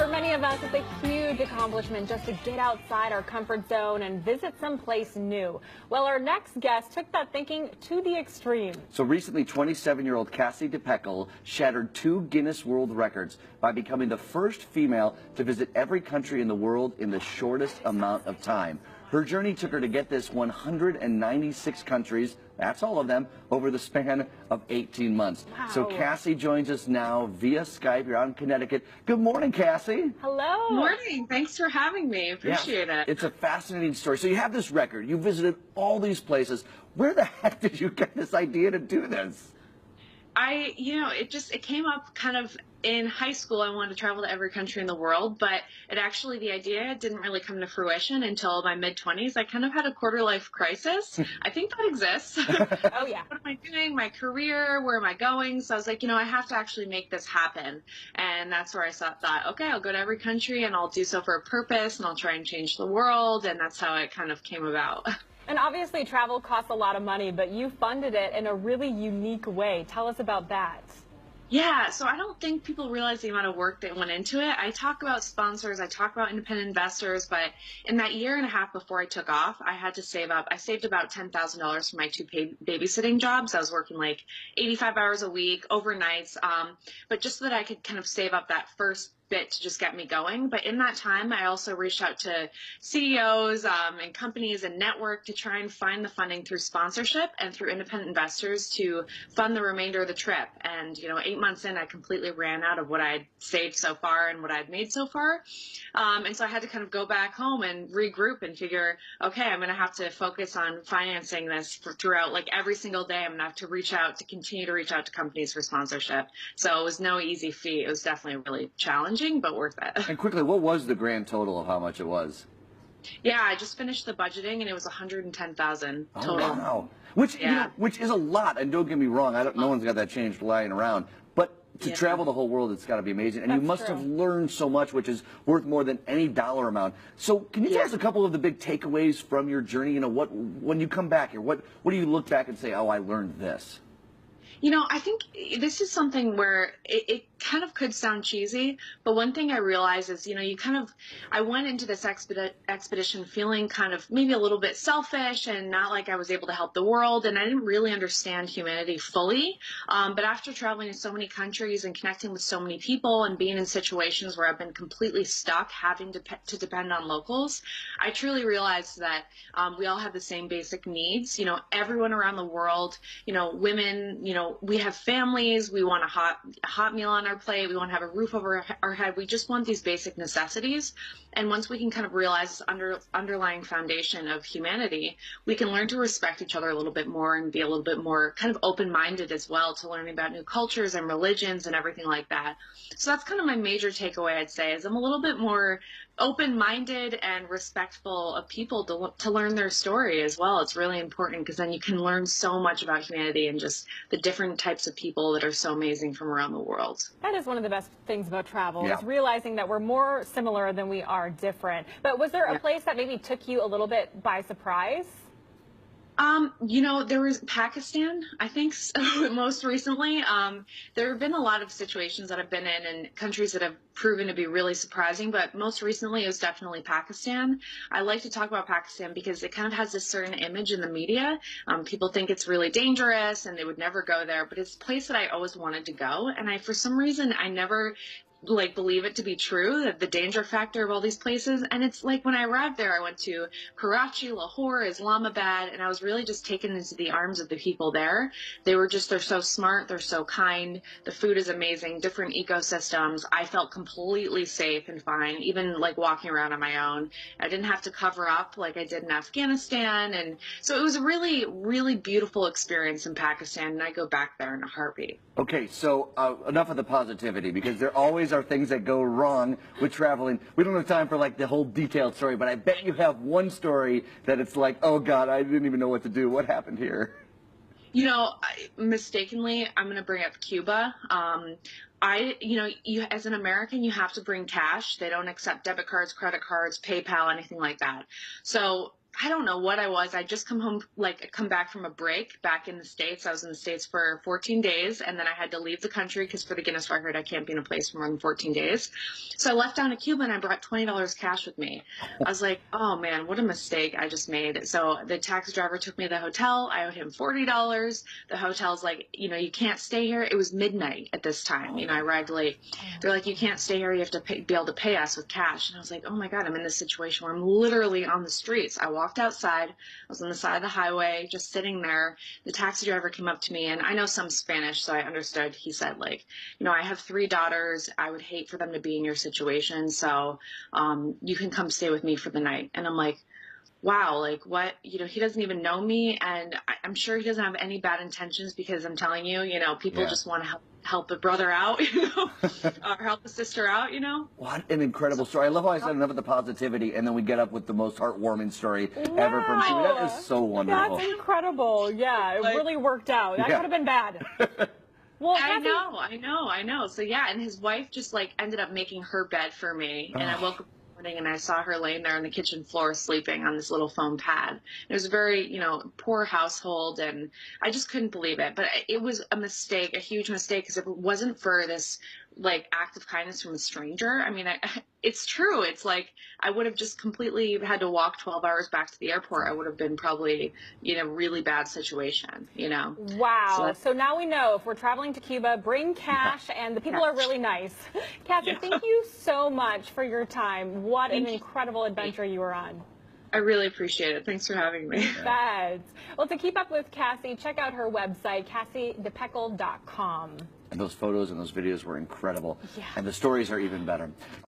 For many of us, it's a huge accomplishment just to get outside our comfort zone and visit someplace new. Well, our next guest took that thinking to the extreme. So recently, 27-year-old Cassie DePeckel shattered 2 Guinness World Records by becoming the first female to visit every country in the world in the shortest amount of time. Her journey took her to get this 196 countries, that's all of them, over the span of 18 months. Wow. So Cassie joins us now via Skype. You're out in Connecticut. Good morning, Cassie. Hello. Morning. Thanks for having me. Appreciate it. It's a fascinating story. So you have this record. You visited all these places. Where the heck did you get this idea to do this? It came up kind of in high school. I wanted to travel to every country in the world, but the idea didn't really come to fruition until my mid-20s. I kind of had a quarter-life crisis. I think that exists. Oh, yeah. What am I doing? My career? Where am I going? So I was like, I have to actually make this happen. And that's where I thought, okay, I'll go to every country and I'll do so for a purpose and I'll try and change the world. And that's how it kind of came about. And obviously travel costs a lot of money, but you funded it in a really unique way. Tell us about that. Yeah, so I don't think people realize the amount of work that went into it. I talk about sponsors, I talk about independent investors, but in that year and a half before I took off, I had to save up. I saved about $10,000 for my 2 babysitting jobs. I was working like 85 hours a week, overnights, but just so that I could kind of save up that first bit to just get me going. But in that time, I also reached out to CEOs and companies and network to try and find the funding through sponsorship and through independent investors to fund the remainder of the trip. And 8 months in, I completely ran out of what I'd saved so far and what I'd made so far. And so I had to kind of go back home and regroup and figure, okay, I'm going to have to focus on financing this throughout, like every single day. I'm going to have to continue to reach out to companies for sponsorship. So it was no easy feat. It was definitely really challenging, but worth it. And quickly, what was the grand total of how much it was? Yeah, I just finished the budgeting and it was $110,000 total. Oh, wow. Which, Yeah. which is a lot, and don't get me wrong, no one's got that change lying around. But to travel the whole world, it's got to be amazing. And you must have learned so much, which is worth more than any dollar amount. So can you tell us a couple of the big takeaways from your journey? When you come back here, what do you look back and say, oh, I learned this? I think this is something where it kind of could sound cheesy, but one thing I realized is, I went into this expedition feeling kind of maybe a little bit selfish and not like I was able to help the world, and I didn't really understand humanity fully. But after traveling to so many countries and connecting with so many people and being in situations where I've been completely stuck having to depend on locals, I truly realized that we all have the same basic needs. Everyone around the world, women, we have families, we want a hot meal on our plate, we want to have a roof over our head, we just want these basic necessities. And once we can kind of realize this underlying foundation of humanity, we can learn to respect each other a little bit more and be a little bit more kind of open-minded as well to learning about new cultures and religions and everything like that. So that's kind of my major takeaway, I'd say, is I'm a little bit more open-minded and respectful of people to learn their story as well. It's really important because then you can learn so much about humanity and just the different types of people that are so amazing from around the world. That is one of the best things about travel, is realizing that we're more similar than we are different. But was there a place that maybe took you a little bit by surprise? There was Pakistan, I think, most recently. There have been a lot of situations that I've been in and countries that have proven to be really surprising, but most recently it was definitely Pakistan. I like to talk about Pakistan because it kind of has this certain image in the media. People think it's really dangerous and they would never go there, but it's a place that I always wanted to go. And for some reason, I never believe it to be true, that the danger factor of all these places. And it's like when I arrived there, I went to Karachi, Lahore, Islamabad, and I was really just taken into the arms of the people there. They're so smart, they're so kind, the food is amazing, different ecosystems. I felt completely safe and fine, even like walking around on my own. I didn't have to cover up like I did in Afghanistan. And so it was a really, really beautiful experience in Pakistan, and I go back there in a heartbeat. Okay, so enough of the positivity, because there always are things that go wrong with traveling. We don't have time for like the whole detailed story, but I bet you have one story that it's like, oh God, I didn't even know what to do. What happened here? Mistakenly, I'm going to bring up Cuba. As an American, you have to bring cash. They don't accept debit cards, credit cards, PayPal, anything like that. So I don't know what I was. I just come back from a break back in the States. I was in the States for 14 days, and then I had to leave the country because for the Guinness record, I can't be in a place for more than 14 days. So I left down to Cuba, and I brought $20 cash with me. I was like, oh man, what a mistake I just made. So the taxi driver took me to the hotel. I owed him $40. The hotel's like, you can't stay here. It was midnight at this time. I arrived late. They're like, you can't stay here. You have to be able to pay us with cash. And I was like, oh my God, I'm in this situation where I'm literally on the streets. I walked outside. I was on the side of the highway, just sitting there. The taxi driver came up to me, and I know some Spanish, so I understood. He said, like, I have 3 daughters. I would hate for them to be in your situation. So you can come stay with me for the night. And I'm like, wow, like what, he doesn't even know me. And I'm sure he doesn't have any bad intentions because I'm telling you, people just want to help a brother out, or help a sister out, What an incredible story. I love how I said enough of the positivity, and then we get up with the most heartwarming story ever from Cuba. That is so wonderful. That's incredible. Yeah, it really worked out. That could have been bad. Well, I know. So yeah, and his wife just like ended up making her bed for me, and I woke up and I saw her laying there on the kitchen floor sleeping on this little foam pad. It was a very, poor household, and I just couldn't believe it. But it was a mistake, a huge mistake, because if it wasn't for this like act of kindness from a stranger, I mean, it's true. It's like I would have just completely had to walk 12 hours back to the airport. I would have been probably in a really bad situation, Wow. So now we know if we're traveling to Cuba, bring cash, and the people are really nice. Cassie, thank you so much for your time. What an incredible adventure you were on. I really appreciate it. Thanks for having me. Well, to keep up with Cassie, check out her website, cassiedepeckle.com. And those photos and those videos were incredible. And the stories are even better.